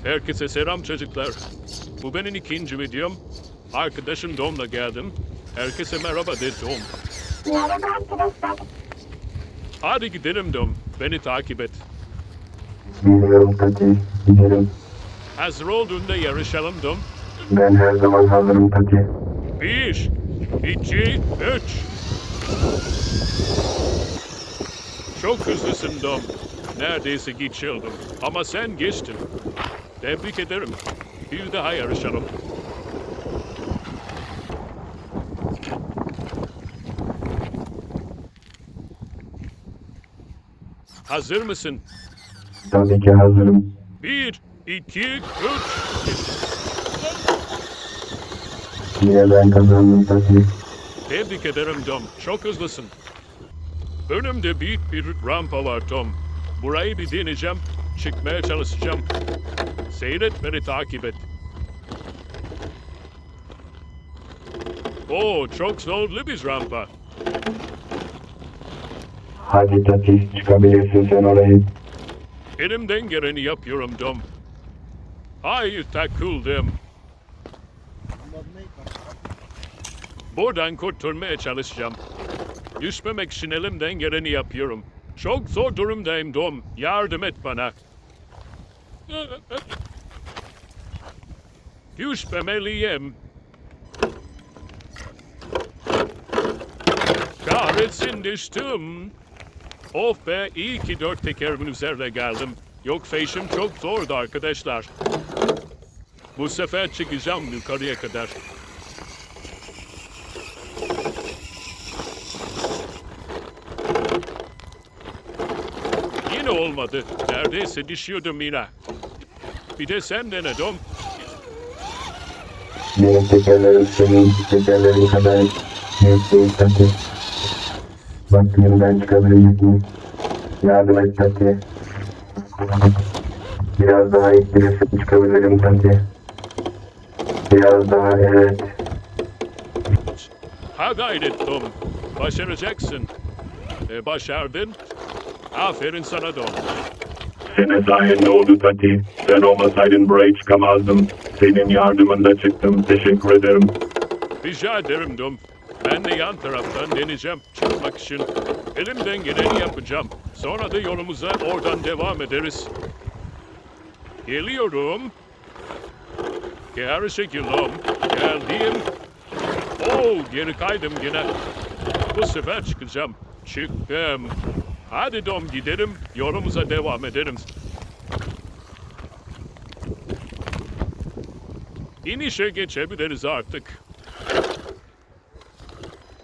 Herkese selam çocuklar. Bu benim ikinci videom. Arkadaşım Dom'la geldim. Herkese merhaba de Dom. Merhaba arkadaşlar. Hadi gidelim Dom. Beni takip et. Biliyorum Tati. Dilerim. Hazır olduğunda yarışalım Dom. Ben her zaman hazırım Tati. 1, 2, 3. Çok hızlısın Dom. Neredeyse geçiyordum. Ama sen geçtin. Tebrik ederim. Bir daha yarışalım. Hazır mısın? Tabii ki hazırım. 1, 2, 3. Yine ben kazandım Tati. Tebrik ederim Dom. Çok hızlısın. Önümde büyük bir rampa var Tom. Burayı bir deneyeceğim. Çıkmaya çalışacağım. Seyret, beni takip et. Oo, çok zorlu bir rampa. Hadi Tati, çıkabilirsin sen orayı. Elimden geleni yapıyorum Dom. Hayır, takıldım. Buradan kurtulmaya çalışacağım. Düşmemek için elimden geleni yapıyorum. Çok zor durumdayım Dom. Yardım et bana. Düşmemeliyim. Kahretsin düştüm. Of be, iyi ki 4 tekerimin üzerine geldim. Yoksa işim çok zordu arkadaşlar. Bu sefer çıkacağım yukarıya kadar. Yine olmadı. Neredeyse düşüyordum yine. Bir de sen dene Dom. Benim tekerlerim senin tekerlerin kadar büyük değil Tati. Bakayım ben çıkabilecek miyim? Yardım et Tati. Biraz daha ittirirsen çıkabilirim Tati. Biraz daha, evet. Ha gayret Dom. Başaracaksın. Başardın. Aferin sana Dom. Senin sayende oldu Tati. Sen olmasaydın buraya çıkamazdım. Senin yardımında çıktım. Teşekkür ederim. Rica ederim Dom. Ben de yan taraftan deneyeceğim çıkmak için. Elimden geleni yapacağım. Sonra da yolumuza oradan devam ederiz. Geliyorum. Geri çekildim. Geldim. Oo, geri kaydım yine. Bu sefer çıkacağım. Çıktım. Hadi Dom gidelim. Yolumuza devam edelim. İnişe geçebiliriz artık.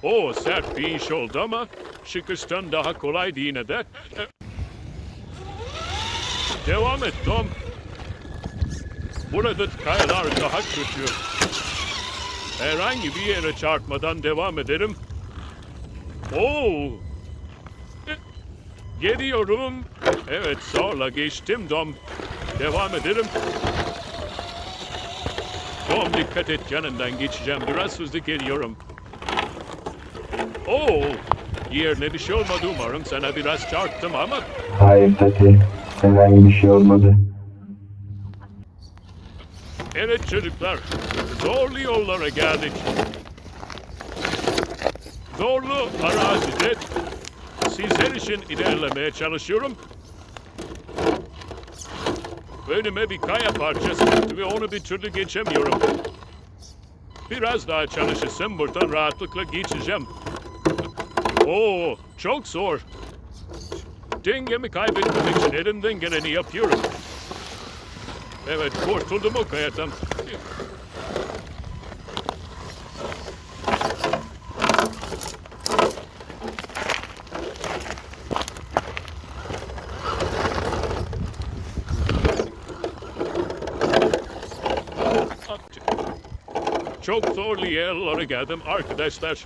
O sert bir iş oldu ama çıkıştan daha kolaydı yine de. Devam et Tom. Burada kayalar daha kötü. Herhangi bir yere çarpmadan devam edelim. Oo! Geliyorum. Evet, zorla geçtim Tom. Devam edelim. Tom dikkat et, yanından geçeceğim. Biraz hızlı geliyorum. Oo! Yerine bir şey olmadı umarım. Sana biraz çarptım ama... Hayır Tati. Herhangi bir şey olmadı. Evet çocuklar. Zorlu yollara geldik. Zorlu arazide sizler için ilerlemeye çalışıyorum. Önüme bir kaya parçası çıktı ve onu bir türlü geçemiyorum. Biraz daha çalışırsam buradan rahatlıkla geçeceğim. Oo, çok zor. Dengemi kaybetmemek için elimden geleni yapıyorum. Evet, kurtuldum o kayadan. Çok zorlu yerlere geldim arkadaşlar.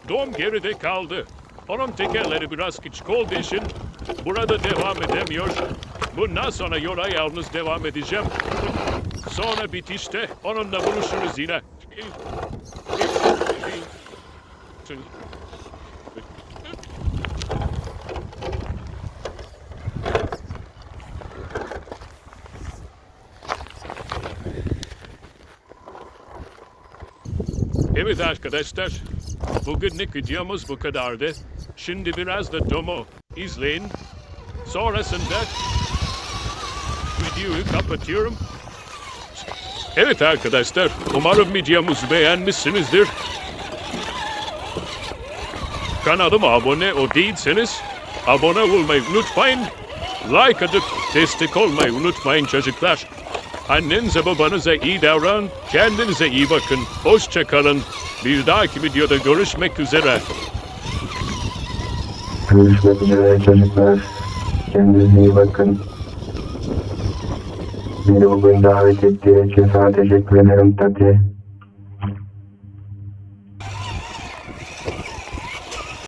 Dom geride kaldı. Onun tekerleri biraz küçük olduğu için burada devam edemiyor. Bundan sonra yola yalnız devam edeceğim. Sonra bitişte onunla buluşuruz yine. Evet arkadaşlar, bugünlük videomuz bu kadardı. Şimdi biraz da Dom'u izleyin. Sonrasında videoyu kapatıyorum. Evet arkadaşlar, umarım videomuzu beğenmişsinizdir. Kanalıma abone değilseniz abone olmayı unutmayın. Like atıp destek olmayı unutmayın çocuklar. Annenize babanıza iyi davran. Kendinize iyi bakın. Hoşça kalın. Bir dahaki videoda görüşmek üzere. Görüşmek üzere çocuklar. Kendinize iyi bakın. Beni bugün davet ettiğiniz için sana teşekkür ederim TATİ.